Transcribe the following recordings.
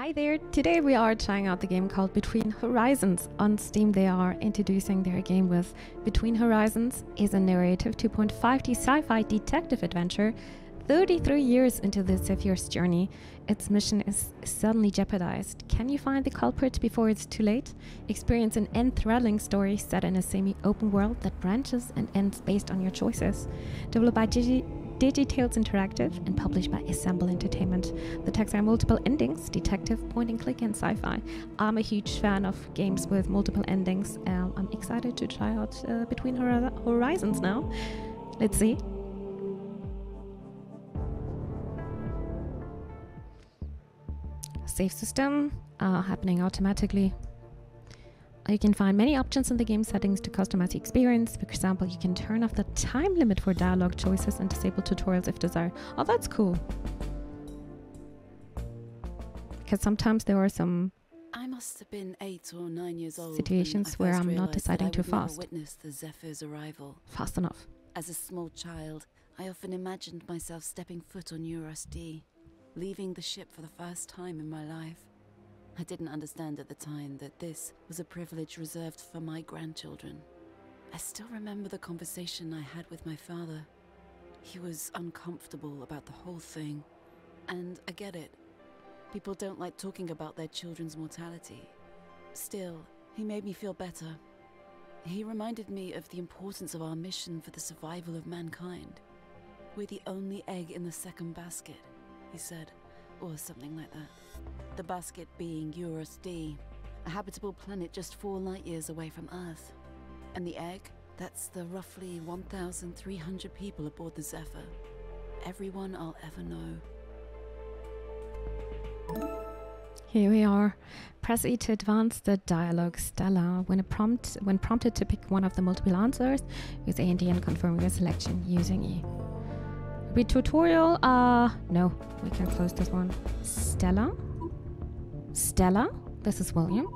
Hi there, today we are trying out the game called Between Horizons. On Steam they are introducing their game with Between Horizons is a narrative 2.5D sci-fi detective adventure. 33 years into the Zephyr's journey, its mission is suddenly jeopardized. Can you find the culprit before it's too late? Experience an enthralling story set in a semi-open world that branches and ends based on your choices. Developed by Digitales Interactive and published by Assemble Entertainment. The texts are multiple endings, detective, point and click, and sci-fi. I'm a huge fan of games with multiple endings. I'm excited to try out Between Horizons now. Let's see. Save system happening automatically. You can find many options in the game settings to customize the experience. For example, you can turn off the time limit for dialogue choices and disable tutorials if desired. Oh, that's cool. Because sometimes there are some I must have been 8 or 9 years old situations where I'm not deciding too fast. Witness the Zephyr's arrival. Fast enough. As a small child, I often imagined myself stepping foot on Eurus D, leaving the ship for the first time in my life. I didn't understand at the time that this was a privilege reserved for my grandchildren. I still remember the conversation I had with my father. He was uncomfortable about the whole thing, and I get it. People don't like talking about their children's mortality. Still, he made me feel better. He reminded me of the importance of our mission for the survival of mankind. We're the only egg in the second basket, he said, or something like that. The basket being Eurus D, a habitable planet just 4 light years away from Earth. And the egg, that's the roughly 1,300 people aboard the Zephyr. Everyone I'll ever know. Here we are. Press E to advance the dialogue. Stella. When prompted to pick one of the multiple answers, use A and D and confirm your selection using E. Read tutorial. No, we can close this one. Stella? Stella? This is William.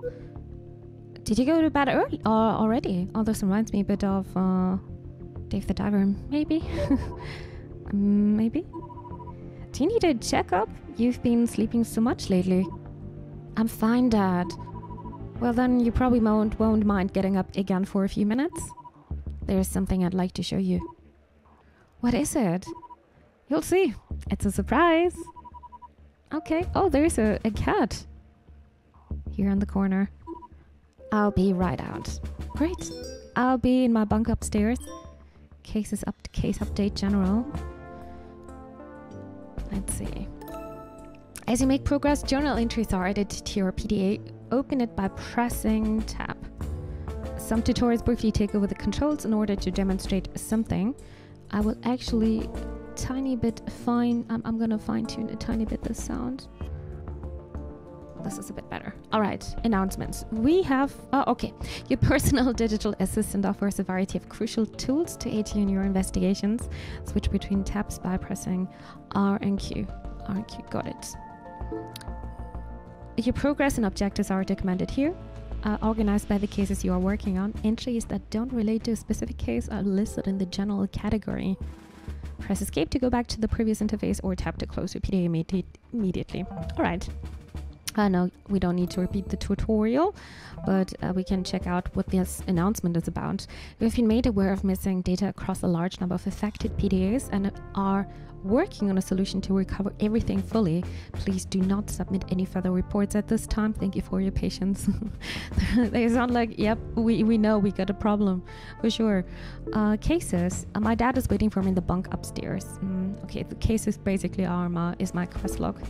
Did you go to bed early already? Oh, this reminds me a bit of Dave the Diver. Maybe? Maybe? Do you need a checkup? You've been sleeping so much lately. I'm fine, Dad. Well, then you probably won't mind getting up again for a few minutes. There's something I'd like to show you. What is it? You'll see. It's a surprise. Okay. Oh, there's a cat. Here in the corner. I'll be right out. Great. I'll be in my bunk upstairs. Case update general. Let's see. As you make progress, journal entries are added to your PDA. Open it by pressing tab. Some tutorials briefly take over the controls in order to demonstrate something. I will actually I'm gonna fine tune a tiny bit the sound. This is a bit better. All right, announcements. We have, okay. Your personal digital assistant offers a variety of crucial tools to aid you in your investigations. Switch between tabs by pressing R and Q. R and Q, got it. Your progress and objectives are documented here, organized by the cases you are working on. Entries that don't relate to a specific case are listed in the general category. Press escape to go back to the previous interface or tab to close your PDA immediately. All right. No, we don't need to repeat the tutorial, but we can check out what this announcement is about. We've been made aware of missing data across a large number of affected PDAs and are working on a solution to recover everything fully. Please do not submit any further reports at this time. Thank you for your patience. They sound like, yep, we know we got a problem for sure. Cases. My dad is waiting for me in the bunk upstairs. Okay, the cases basically are is my quest log,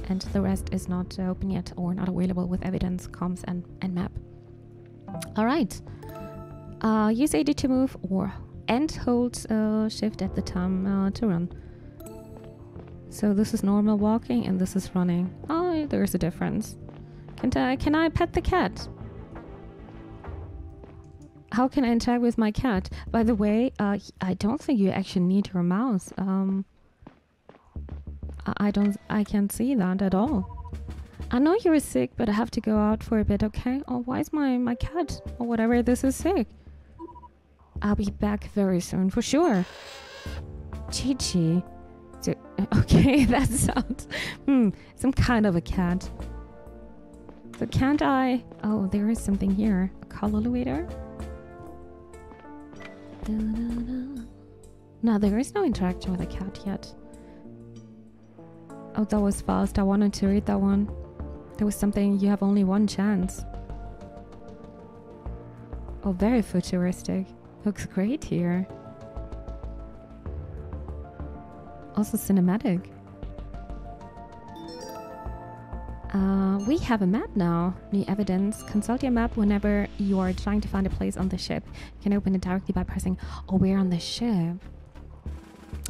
and the rest is not open yet or not available with evidence, comms, and map. All right. Use AD to move and hold shift at the time to run. So this is normal walking and this is running. Oh, there's a difference. Can I pet the cat? How can I interact with my cat? By the way, I don't think you actually need your mouse. I can't see that at all. I know you're sick, but I have to go out for a bit, okay? Oh, why is my cat or whatever this is sick? I'll be back very soon for sure. Chi-Chi. Okay, that sounds... some kind of a cat. So can't I... Oh, there is something here. A call elevator? No, there is no interaction with a cat yet. Oh, that was fast. I wanted to read that one. There was something, you have only one chance. Oh, very futuristic. Looks great here. Also cinematic. We have a map now. New evidence. Consult your map whenever you are trying to find a place on the ship. You can open it directly by pressing... Oh, we're on the ship.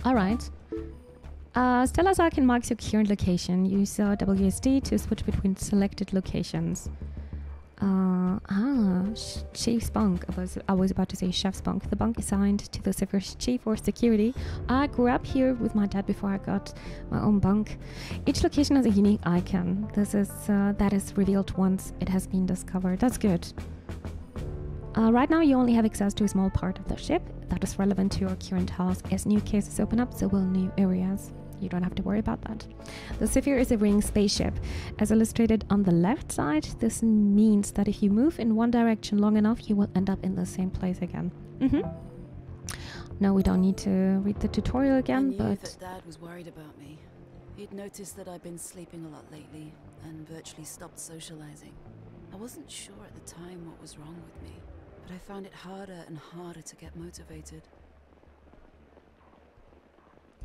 Alright. Stella's icon marks your current location. Use WSD to switch between selected locations. Chief's bunk. I was about to say chef's bunk. The bunk assigned to the Zephyr's chief or security. I grew up here with my dad before I got my own bunk. Each location has a unique icon. That is revealed once it has been discovered. That's good. Right now you only have access to a small part of the ship that is relevant to your current house. As new cases open up, so will new areas. You don't have to worry about that. The Zephyr is a ringed spaceship. As illustrated on the left side, this means that if you move in one direction long enough, you will end up in the same place again. No, we don't need to read the tutorial again, I knew but... that Dad was worried about me. He'd noticed that I'd been sleeping a lot lately and virtually stopped socializing. I wasn't sure at the time what was wrong with me, but I found it harder and harder to get motivated.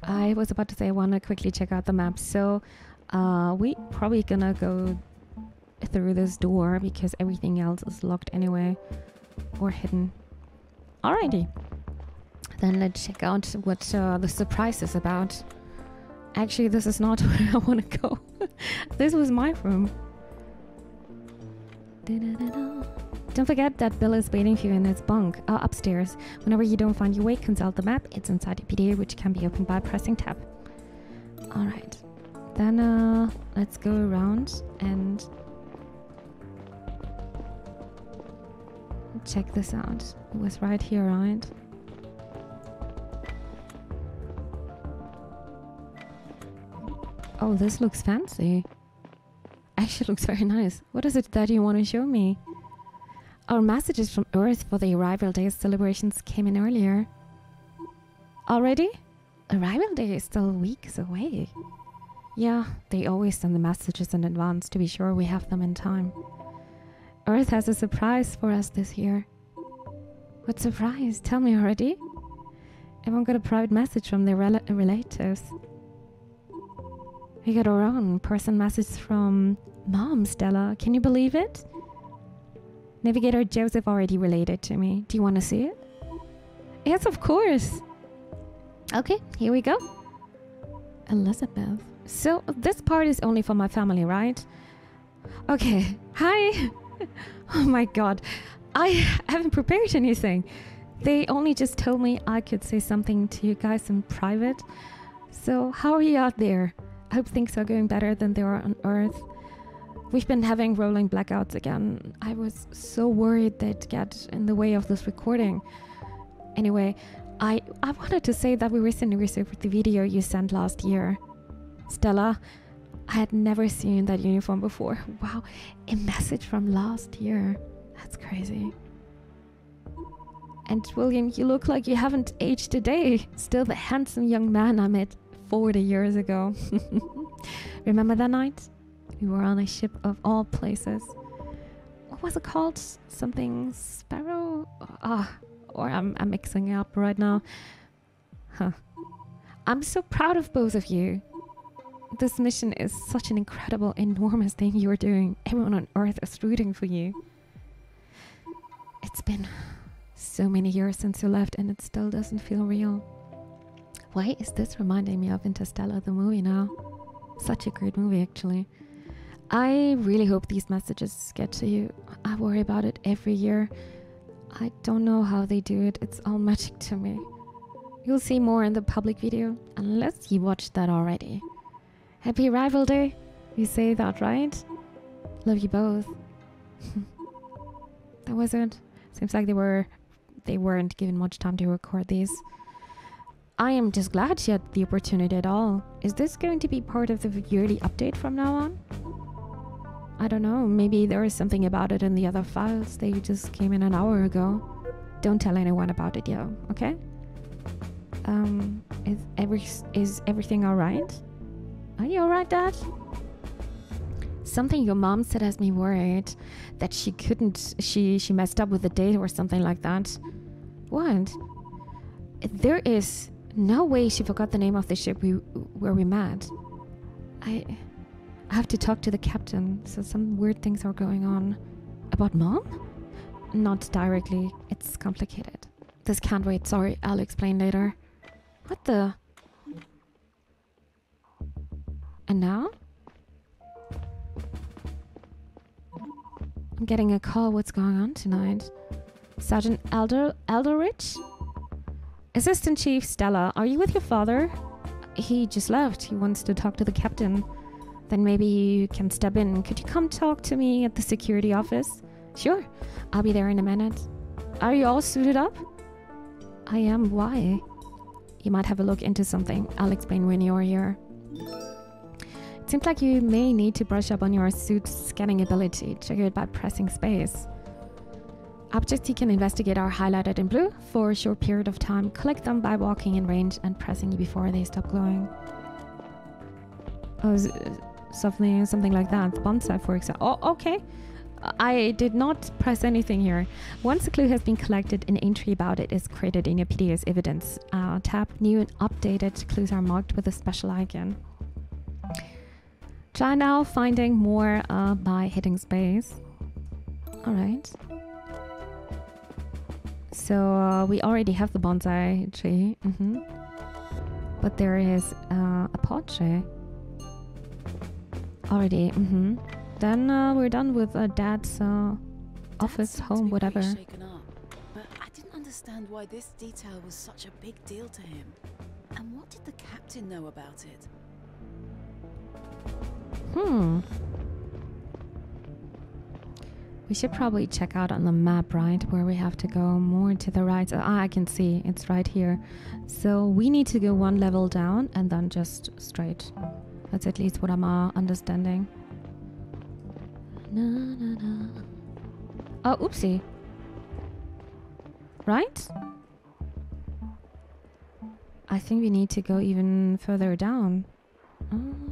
I was about to say I want to quickly check out the map. So we probably gonna go through this door because everything else is locked anyway or hidden. Alrighty. Then let's check out what the surprise is about. Actually, this is not where I want to go. This was my room. Don't forget that Bill is waiting for you in his bunk upstairs. Whenever you don't find your way, consult the map. It's inside the PDA, which can be opened by pressing tab. Alright. Then let's go around and check this out. It was right here, right? Oh, this looks fancy. Actually looks very nice. What is it that you want to show me? Our messages from Earth for the Arrival Day celebrations came in earlier. Already? Arrival Day is still weeks away. Yeah, they always send the messages in advance to be sure we have them in time. Earth has a surprise for us this year. What surprise? Tell me already. Everyone got a private message from their relatives. We got our own person message from Mom, Stella. Can you believe it? Navigator Joseph already related to me. Do you want to see it? Yes, of course. Okay, here we go. Elizabeth. So this part is only for my family, right? Okay. Hi. Oh my god. I haven't prepared anything. They only just told me I could say something to you guys in private. So how are you out there? I hope things are going better than they are on Earth. We've been having rolling blackouts again. I was so worried they'd get in the way of this recording. Anyway, I wanted to say that we recently received the video you sent last year. Stella, I had never seen that uniform before. Wow, a message from last year. That's crazy. And William, you look like you haven't aged a day. Still the handsome young man I met 40 years ago. Remember that night? We were on a ship of all places. What was it called? Something Sparrow? Or I'm mixing it up right now. Huh. I'm so proud of both of you. This mission is such an incredible, enormous thing you're doing. Everyone on Earth is rooting for you. It's been so many years since you left and it still doesn't feel real. Why is this reminding me of Interstellar, the movie now? Such a great movie, actually. I really hope these messages get to you. I worry about it every year. I don't know how they do it. It's all magic to me. You'll see more in the public video, unless you watched that already. Happy Arrival Day. You say that, right? Love you both. That was it. Seems like they weren't given much time to record these. I am just glad you had the opportunity at all. Is this going to be part of the yearly update from now on? I don't know, maybe there is something about it in the other files. They just came in an hour ago. Don't tell anyone about it, yo, okay? Is everything alright? Are you alright, Dad? Something your mom said has me worried. That she messed up with the date or something like that. What? There is no way she forgot the name of the ship where we met. I have to talk to the captain, so some weird things are going on. About Mom? Not directly. It's complicated. This can't wait. Sorry, I'll explain later. What the? And now? I'm getting a call. What's going on tonight? Sergeant Elderich? Assistant Chief Stella, are you with your father? He just left. He wants to talk to the captain. Then maybe you can step in. Could you come talk to me at the security office? Sure. I'll be there in a minute. Are you all suited up? I am. Why? You might have a look into something. I'll explain when you're here. It seems like you may need to brush up on your suit's scanning ability. Trigger it by pressing space. Objects you can investigate are highlighted in blue for a short period of time. Collect them by walking in range and pressing before they stop glowing. Oh, something like that. Bonsai, for example. Oh, okay. I did not press anything here. Once a clue has been collected, an entry about it is created in your PDA's evidence. Tab New and Updated clues are marked with a special icon. Try now finding more by hitting space. Alright. So we already have the bonsai tree. But there is a pot tree. Already. Then we're done with Dad's office, home, whatever. Shaken up, but I didn't understand why this detail was such a big deal to him. And what did the captain know about it? We should probably check out on the map, right? Where we have to go more to the right. I can see. It's right here. So we need to go one level down and then just straight. That's at least what I'm understanding. Oh, oopsie. Right? I think we need to go even further down.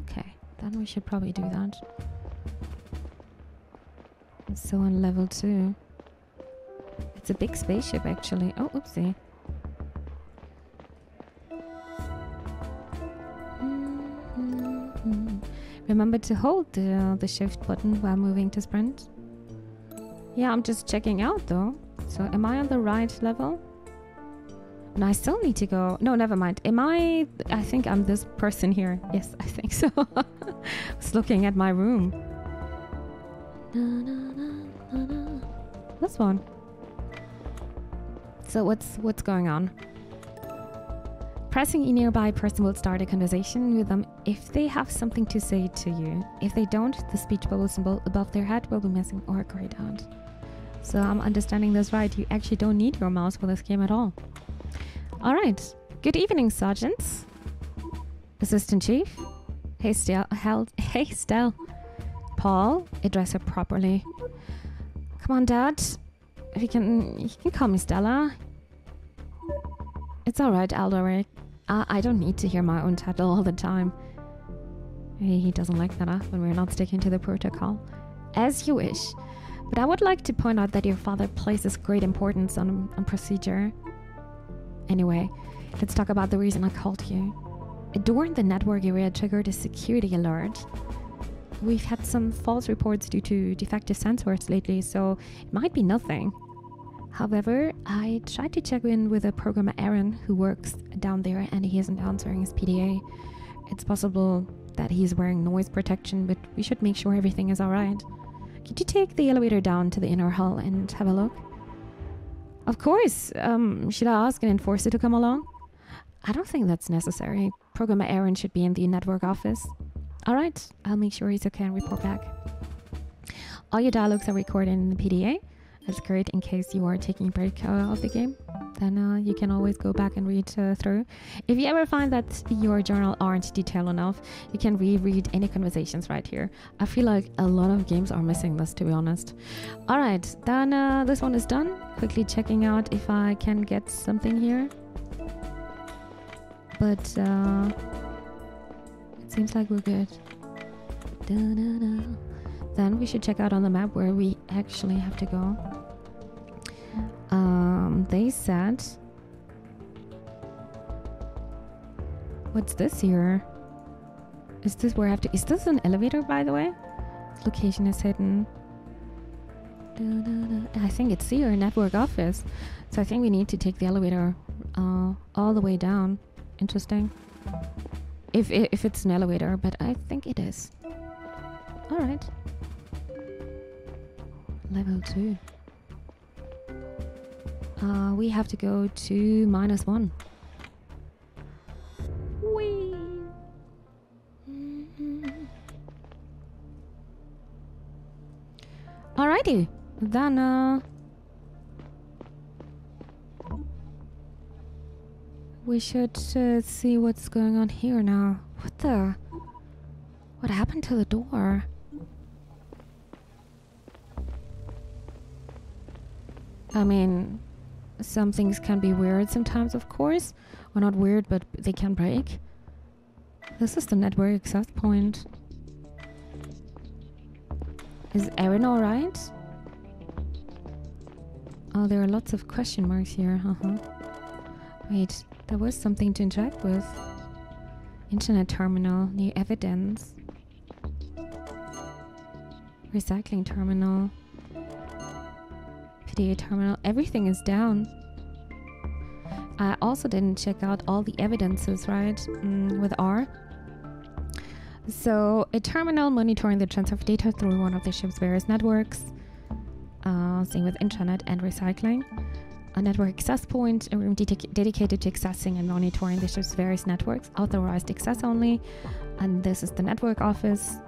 Okay, then we should probably do that. So on level 2. It's a big spaceship actually. Oh, oopsie. Remember to hold the shift button while moving to sprint. Yeah, I'm just checking out though. So am I on the right level? No, I still need to go. No, never mind. I think I'm this person here. Yes, I think so. I was looking at my room. This one. So what's going on? Pressing a nearby person will start a conversation with them if they have something to say to you. If they don't, the speech bubble symbol above their head will be missing or grayed out. So I'm understanding this right. You actually don't need your mouse for this game at all. Alright. Good evening, Sergeants. Assistant Chief. Hey, Stell. Paul, address her properly. Come on, Dad. You can call me Stella. It's alright, Alderic. I don't need to hear my own title all the time. He doesn't like that when we're not sticking to the protocol. As you wish. But I would like to point out that your father places great importance on procedure. Anyway, let's talk about the reason I called you. During the network area triggered a security alert. We've had some false reports due to defective sensors lately, so it might be nothing. However, I tried to check in with a programmer Aaron who works down there and he isn't answering his PDA. It's possible that he's wearing noise protection, but we should make sure everything is alright. Could you take the elevator down to the inner hall and have a look? Of course. Should I ask an enforcer to come along? I don't think that's necessary. Programmer Aaron should be in the network office. Alright, I'll make sure he's okay and report back. All your dialogues are recorded in the PDA. That's great in case you are taking a break of the game. then you can always go back and read through. If you ever find that your journal aren't detailed enough, you can reread any conversations right here. I feel like a lot of games are missing this, to be honest. Alright, then this one is done. Quickly checking out if I can get something here. But it seems like we're good. Then we should check out on the map where we actually have to go. They said... What's this here? Is this where I have to... Is this an elevator, by the way? Location is hidden. I think it's here, network office. So I think we need to take the elevator all the way down. Interesting. If it's an elevator, but I think it is. Alright. Level 2. We have to go to -1. Whee! Alrighty. Then, we should see what's going on here now. What happened to the door? I mean, some things can be weird sometimes, of course. Well, not weird, but they can break. This is the network access point. Is Erin alright? Oh, there are lots of question marks here. Wait, there was something to interact with. Internet terminal, new evidence. Recycling terminal. PDA terminal, everything is down. I also didn't check out all the evidences, right? With R. So, a terminal monitoring the transfer of data through one of the ship's various networks. Same with intranet and recycling. A network access point, a room dedicated to accessing and monitoring the ship's various networks, authorized access only. And this is the network office.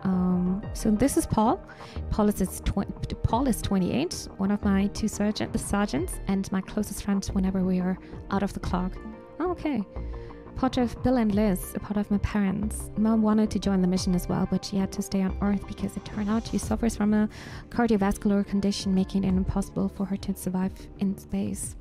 So this is Paul. Paul is 28, one of my 2 sergeants, and my closest friend whenever we are out of the clock. Oh, okay. Part of Bill and Liz, a part of my parents. Mom wanted to join the mission as well, but she had to stay on Earth because it turned out she suffers from a cardiovascular condition, making it impossible for her to survive in space.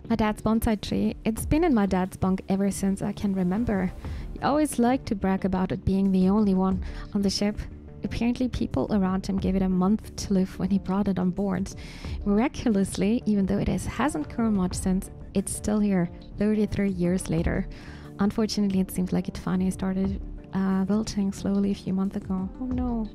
My dad's bonsai tree. It's been in my dad's bunk ever since I can remember. He always liked to brag about it being the only one on the ship. Apparently people around him gave it a month to live when he brought it on board. Miraculously, even though it hasn't grown much since, it's still here 33 years later. Unfortunately, it seems like it finally started wilting slowly a few months ago. Oh no.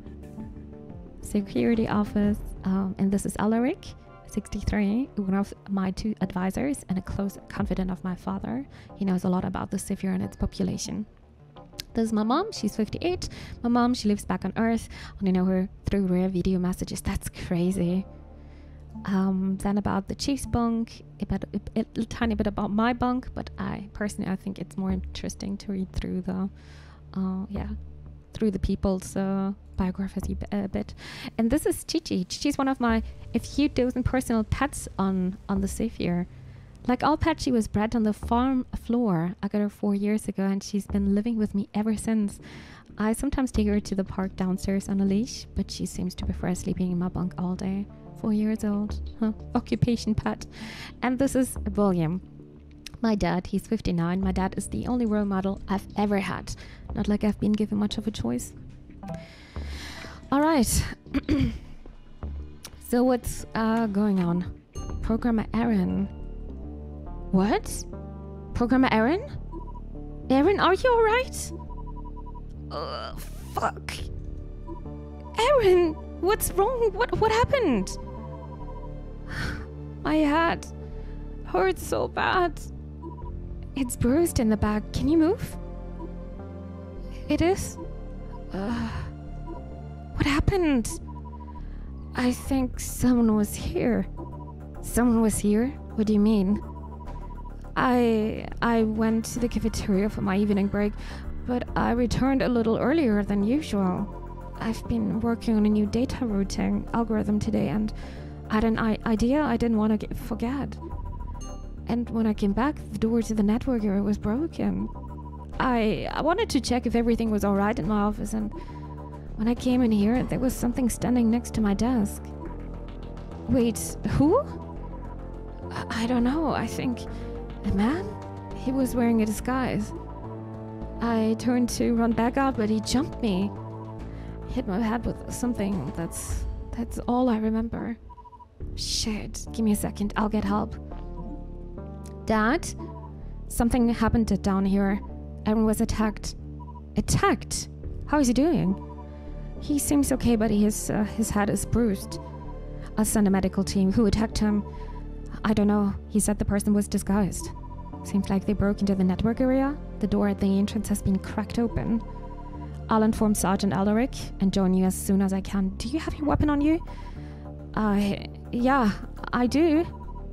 Security office, and this is Alaric, 63, one of my 2 advisors and a close confidant of my father. He knows a lot about the Zephyr and its population. This is my mom, she's 58. My mom, she lives back on Earth. I only know her through rare video messages. That's crazy. Then about the chief's bunk, a tiny bit about my bunk, but I think it's more interesting to read through the, through the people's biographies a bit. And this is Chichi. Chichi's one of my a few dozen personal pets on the Zephyr. Like all pets, she was bred on the farm floor. I got her 4 years ago, and she's been living with me ever since. I sometimes take her to the park downstairs on a leash, but she seems to prefer sleeping in my bunk all day. 4 years old. Huh. Occupation pet. And this is William. My dad, he's 59. My dad is the only role model I've ever had. Not like I've been given much of a choice. Alright. So what's going on? Programmer Aaron. What? Programmer Aaron? Aaron, are you alright? Fuck. Aaron, what's wrong? What happened? My head hurts so bad. It's bruised in the back. Can you move? It is? What happened? I think someone was here. Someone was here? What do you mean? I went to the cafeteria for my evening break, but I returned a little earlier than usual. I've been working on a new data routing algorithm today, and I had an idea I didn't want to forget. And when I came back, the door to the network area was broken. I wanted to check if everything was alright in my office, and when I came in here, there was something standing next to my desk. Wait, who? I don't know, I think a man? He was wearing a disguise. I turned to run back out, but he jumped me. Hit my head with something. That's all I remember. Shit, give me a second, I'll get help. Dad? Something happened down here. Aaron was attacked. Attacked? How is he doing? He seems okay, but his head is bruised. I'll send a medical team. Who attacked him? I don't know. He said the person was disguised. Seems like they broke into the network area. The door at the entrance has been cracked open. I'll inform Sergeant Alaric and join you as soon as I can. Do you have your weapon on you? Yeah, I do.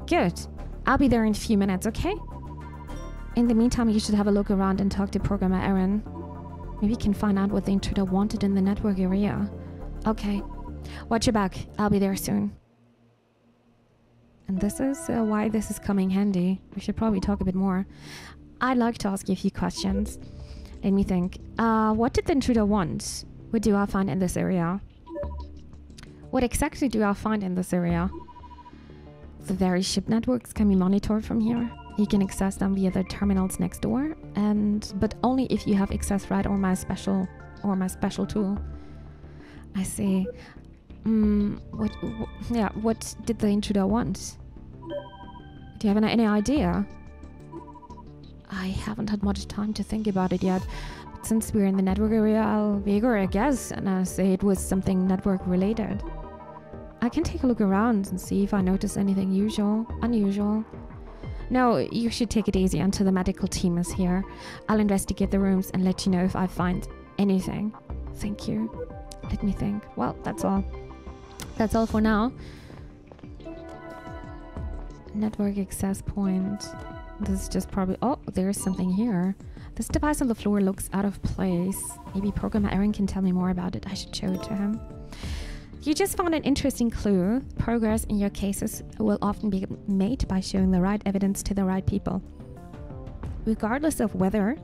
Good. I'll be there in a few minutes, okay? In the meantime, you should have a look around and talk to Programmer Aaron. Maybe you can find out what the intruder wanted in the network area. Okay. Watch your back. I'll be there soon. And this is why this is coming handy. We should probably talk a bit more. I'd like to ask you a few questions. Let me think. What did the intruder want? What do I find in this area? What exactly do I find in this area? The various ship networks can be monitored from here. You can access them via the terminals next door, but only if you have access right or my special tool. I see. What did the intruder want? Do you have any idea? I haven't had much time to think about it yet. But since we're in the network area, I'll vigor a guess and say it was something network related. I can take a look around and see if I notice anything unusual. No, you should take it easy until the medical team is here. I'll investigate the rooms and let you know if I find anything. Thank you. Let me think. Well, that's all. That's all for now. Network access point. This is just probably... Oh, there's something here. This device on the floor looks out of place. Maybe Programmer Aaron can tell me more about it. I should show it to him. You just found an interesting clue. Progress in your cases will often be made by showing the right evidence to the right people. Regardless of whether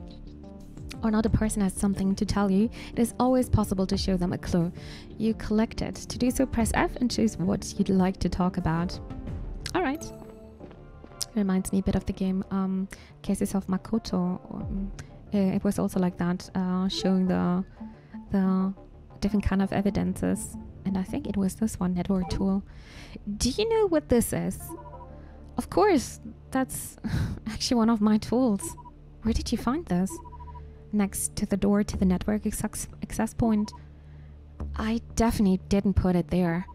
or not a person has something to tell you, it is always possible to show them a clue. You collect it. To do so, press F and choose what you'd like to talk about. Alright. Reminds me a bit of the game Cases of Makoto. It was also like that, showing the different kind of evidences. And I think it was this one, network tool. Do you know what this is? Of course, that's actually one of my tools. Where did you find this? Next to the door to the network access point. I definitely didn't put it there.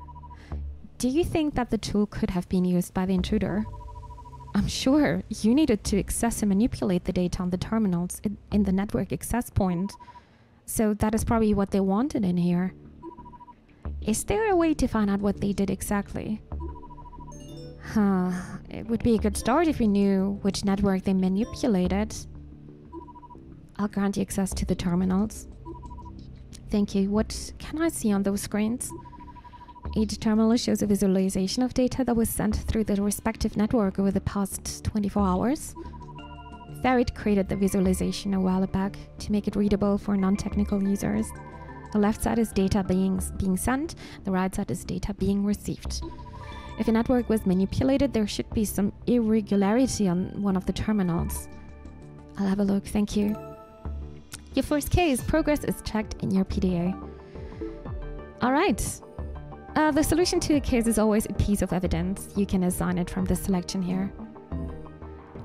Do you think that the tool could have been used by the intruder? I'm sure you needed to access and manipulate the data on the terminals in the network access point. So that is probably what they wanted in here. Is there a way to find out what they did exactly? It would be a good start if we knew which network they manipulated. I'll grant you access to the terminals. Thank you. What can I see on those screens? Each terminal shows a visualization of data that was sent through the respective network over the past 24 hours. Ferret created the visualization a while back to make it readable for non-technical users. The left side is data being sent, the right side is data being received. If a network was manipulated, there should be some irregularity on one of the terminals. I'll have a look, thank you. Your first case, progress is checked in your PDA. Alright. The solution to a case is always a piece of evidence. You can assign it from this selection here.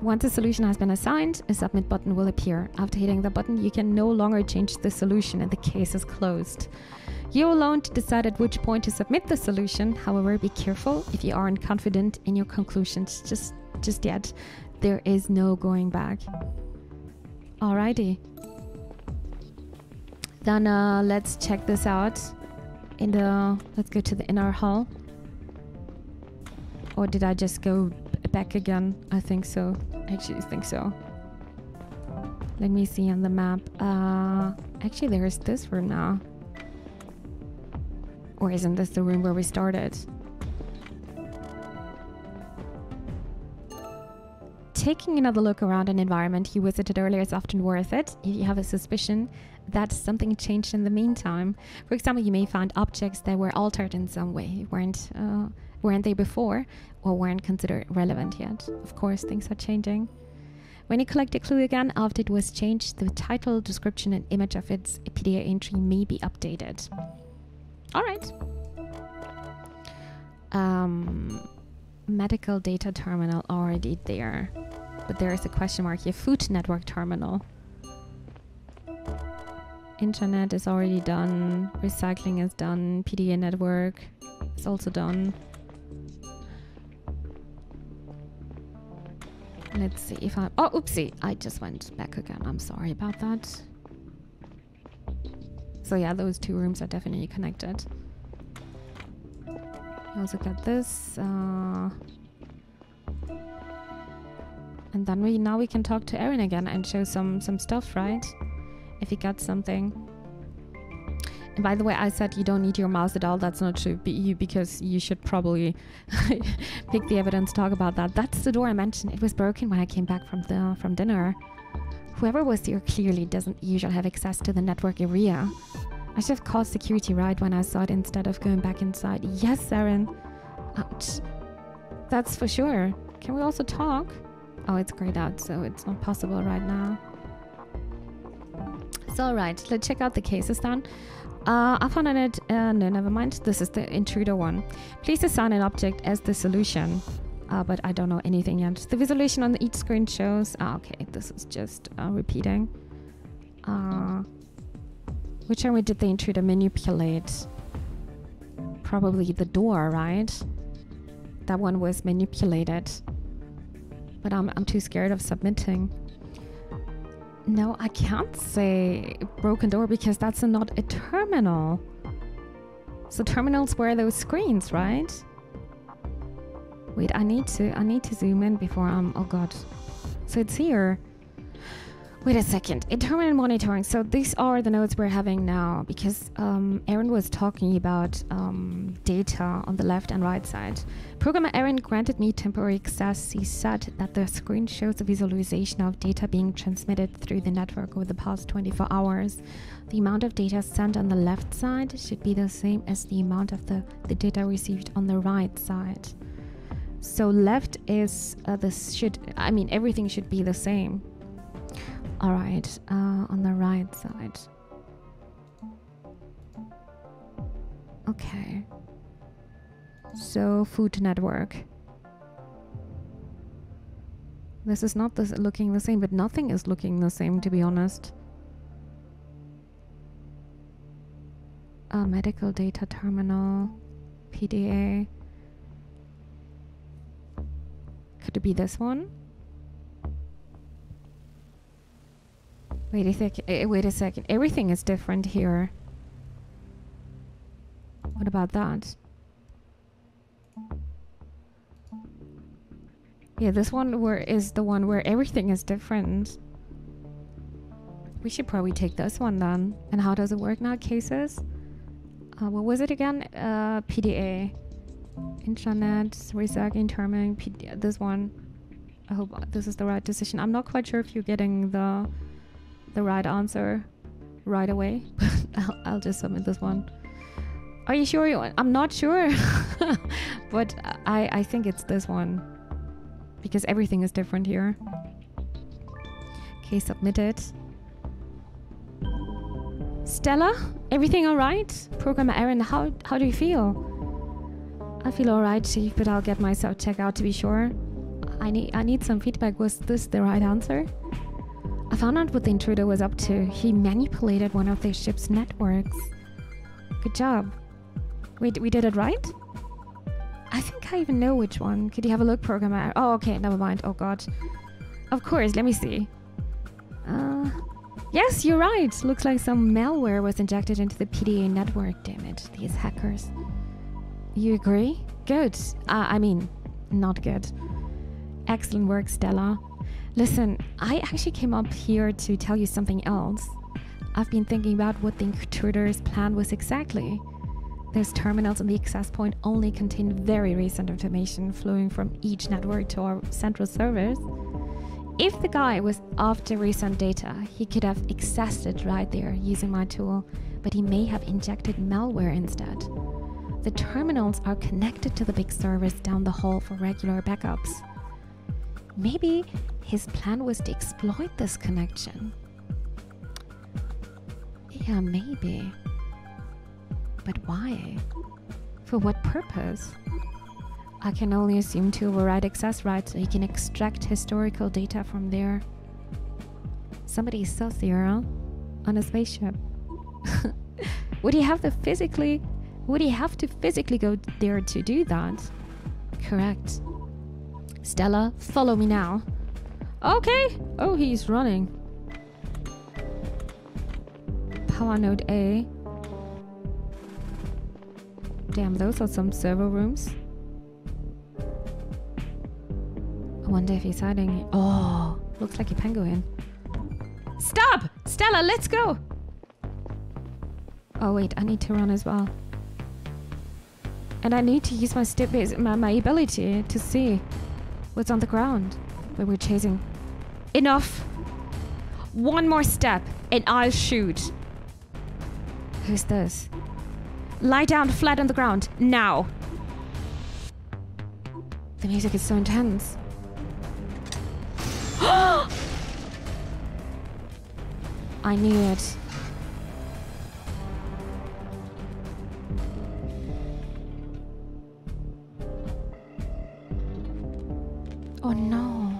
Once a solution has been assigned, a submit button will appear. After hitting the button, you can no longer change the solution and the case is closed. You're alone to decide at which point to submit the solution. However, be careful if you aren't confident in your conclusions just yet. There is no going back. Alrighty. Then let's check this out. Let's go to the inner hall. Or did I just go back again? I think so. I actually think so. Let me see on the map. Actually, there's this room now. Or isn't this the room where we started? taking another look around an environment you visited earlier is often worth it if you have a suspicion that something changed in the meantime. For example, you may find objects that were altered in some way, weren't they before, or weren't considered relevant yet. Of course, things are changing. When you collect a clue again after it was changed, the title, description, and image of its PDA entry may be updated. All right. Medical data terminal already there, but there is a question mark here. Food network terminal. Internet is already done. Recycling is done. PDA network is also done. Let's see if I... Oh, oopsie. I just went back again. I'm sorry about that. So yeah, those two rooms are definitely connected. You also got this. And then now we can talk to Erin again and show some stuff, right? If you got something. And by the way, I said you don't need your mouse at all. That's not true, because you should probably pick the evidence, talk about that. That's the door I mentioned. It was broken when I came back from dinner. Whoever was here clearly doesn't usually have access to the network area. I should have called security right when I saw it instead of going back inside. Yes, Erin. Ouch. That's for sure. Can we also talk? Oh, it's grayed out, so it's not possible right now. So, alright, let's check out the cases then. I found on it, no, never mind. This is the intruder one. Please assign an object as the solution. But I don't know anything yet. The visualization on each screen shows... okay, this is just repeating. Which one did the intruder manipulate? Probably the door, right? That one was manipulated. But I'm too scared of submitting. No, I can't say broken door because that's not a terminal. So terminals were those screens, right? Wait, I need to zoom in before I'm... Oh god. So it's here. Wait a second. Terminal monitoring. So these are the notes we're having now because Erin was talking about data on the left and right side. Programmer Erin granted me temporary access. He said that the screen shows a visualization of data being transmitted through the network over the past 24 hours. The amount of data sent on the left side should be the same as the amount of the data received on the right side. So left is everything should be the same. All right, on the right side. Okay. So food network. This is not looking the same, but nothing is looking the same, to be honest. Medical data terminal, PDA. Could it be this one? Wait a second. Everything is different here. What about that? Yeah, this one is the one where everything is different. We should probably take this one then. And how does it work now? Cases? What was it again? PDA. Intranet, recycling, terming, PDA. This one. I hope this is the right decision. I'm not quite sure if you're getting the right answer right away, but I'll just submit this one. Are you sure you want? I'm not sure, but I think it's this one because everything is different here. Okay, submitted. Stella, everything all right? Programmer Erin, how do you feel? I feel all right, Chief, but I'll get myself checked out to be sure. I need some feedback. Was this the right answer? I found out what the intruder was up to. He manipulated one of the ship's networks. Good job. Wait, we did it right? I think I even know which one. Could you have a look, programmer? Oh, okay, never mind. Oh god. Of course, let me see. Yes, you're right. Looks like some malware was injected into the PDA network. Damn it, these hackers. You agree? Good. I mean, not good. Excellent work, Stella. Listen, I actually came up here to tell you something else. I've been thinking about what the intruder's plan was exactly. Those terminals on the access point only contain very recent information flowing from each network to our central servers. If the guy was after recent data, he could have accessed it right there using my tool, but he may have injected malware instead. The terminals are connected to the big servers down the hall for regular backups. Maybe his plan was to exploit this connection. Yeah, maybe. But why? For what purpose? I can only assume to override access rights so he can extract historical data from there. Somebody sus here, huh? On a spaceship. Would he have to physically go there to do that? Correct. Stella, follow me now. Okay. Oh, he's running. Power node A. Damn, those are some server rooms. I wonder if he's hiding. Oh, looks like a penguin. Stop! Stella, let's go! Oh wait, I need to run as well. And I need to use my ability to see what's on the ground where we're chasing. Enough! One more step and I'll shoot. Who's this? Lie down flat on the ground, now! The music is so intense. I knew it. Oh no.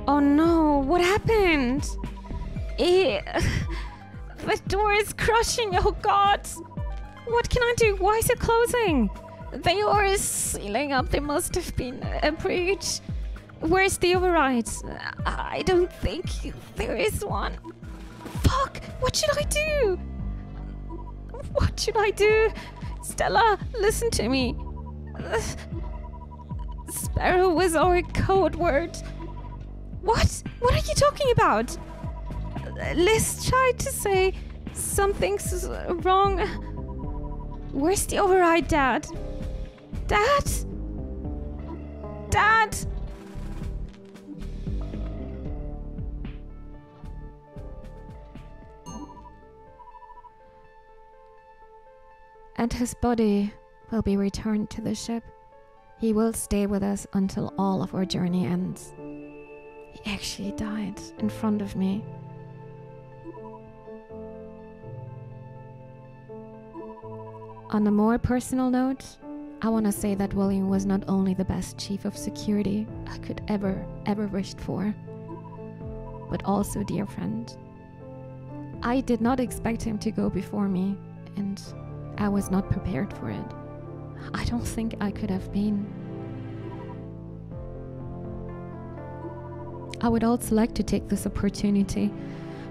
Oh no, what happened? The door is crushing, oh god. What can I do? Why is it closing? The door is sealing up. There must have been a breach. Where's the override? I don't think there is one. Fuck! What should I do? What should I do? Stella, listen to me. Sparrow was our code word. What? What are you talking about? Liz tried to say something's wrong. Where's the override, Dad? Dad? Dad? And his body will be returned to the ship. He will stay with us until all of our journey ends. He actually died in front of me. On a more personal note, I want to say that William was not only the best chief of security I could ever wished for, but also dear friend. I did not expect him to go before me, and I was not prepared for it. I don't think I could have been. I would also like to take this opportunity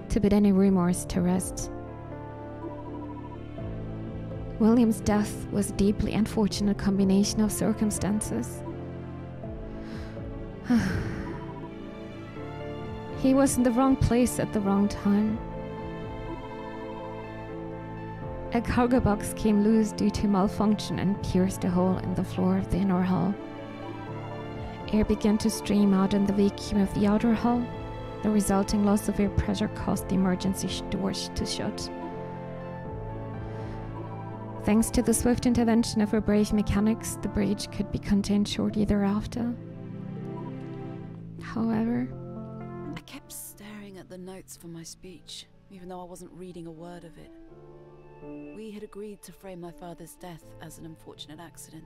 to put any rumors to rest. William's death was a deeply unfortunate combination of circumstances. He was in the wrong place at the wrong time. A cargo box came loose due to malfunction and pierced a hole in the floor of the inner hull. Air began to stream out in the vacuum of the outer hull. The resulting loss of air pressure caused the emergency doors to shut. Thanks to the swift intervention of our brave mechanics, the breach could be contained shortly thereafter. However, I kept staring at the notes for my speech, even though I wasn't reading a word of it. We had agreed to frame my father's death as an unfortunate accident,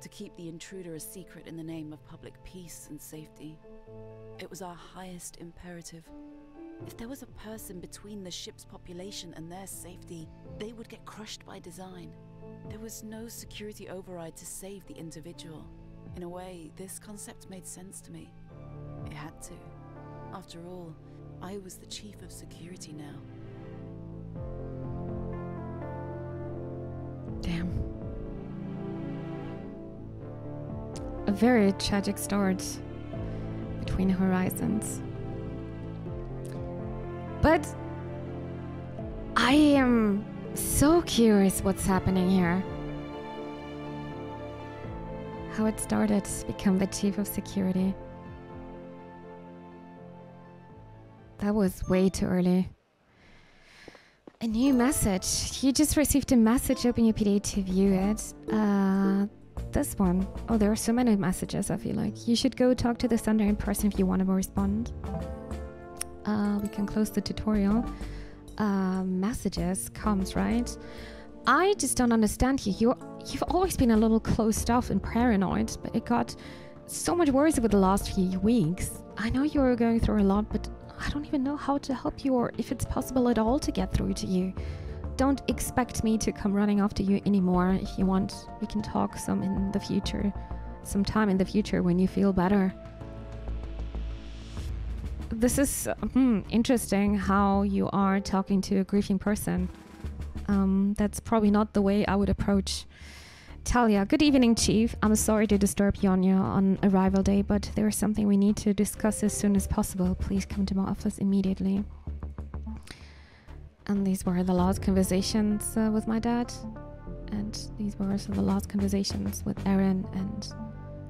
to keep the intruder a secret in the name of public peace and safety. It was our highest imperative. If there was a person between the ship's population and their safety, they would get crushed by design. There was no security override to save the individual. In a way, this concept made sense to me. It had to. After all, I was the chief of security now. damn. A very tragic start between horizons. But I am so curious what's happening here. how it started, become the chief of security. That was way too early. A new message. You just received a message. Open your PDA to view it. This one. Oh, there are so many messages, I feel like. You should go talk to the sender in person if you want to respond. We can close the tutorial. Messages comes, right? I just don't understand you. You've always been a little closed off and paranoid, but it got so much worse over the last few weeks. I know you're going through a lot, but I don't even know how to help you or if it's possible at all to get through to you. Don't expect me to come running after you anymore. If you want, we can talk sometime in the future when you feel better. This is interesting how you are talking to a grieving person. That's probably not the way I would approach. Talia, good evening, Chief. I'm sorry to disturb you on arrival day, but there is something we need to discuss as soon as possible. Please come to my office immediately. And these were the last conversations with my dad. And these were also the last conversations with Aaron and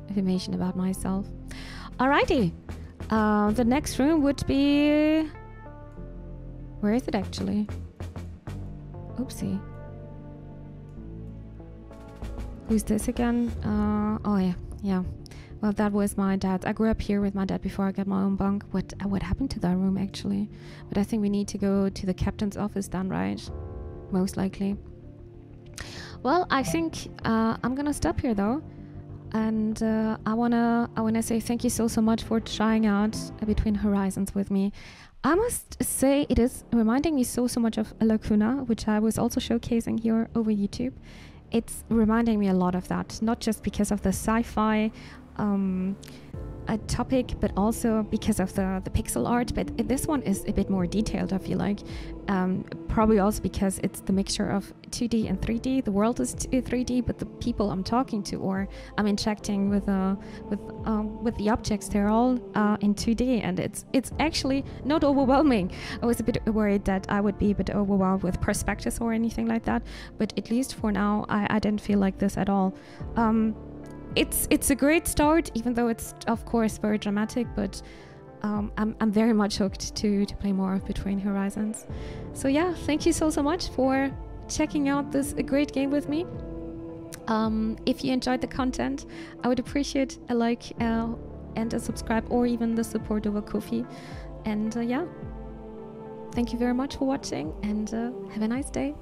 information about myself. Alrighty. The next room would be... Where is it actually? Oopsie. Who's this again? Oh yeah. Well, that was my dad. I grew up here with my dad before I got my own bunk. What happened to that room actually? But I think we need to go to the captain's office then, right? Most likely. Well, I think I'm gonna stop here though, and I wanna say thank you so much for trying out Between Horizons with me. I must say it is reminding me so much of Lacuna, which I was also showcasing here over YouTube. It's reminding me a lot of that, not just because of the sci-fi topic, but also because of the pixel art. But this one is a bit more detailed, I feel like. Probably also because it's the mixture of 2D and 3D. The world is 3D, but the people I'm talking to or I'm interacting with the objects, they're all in 2D, and it's actually not overwhelming. I was a bit worried that I would be a bit overwhelmed with perspectives or anything like that, but at least for now, I didn't feel like this at all. It's a great start, even though it's of course very dramatic, but I'm very much hooked to play more of Between Horizons. So yeah, thank you so much for checking out this great game with me. If you enjoyed the content, I would appreciate a like and a subscribe, or even the support over Ko-fi. And yeah, thank you very much for watching, and have a nice day.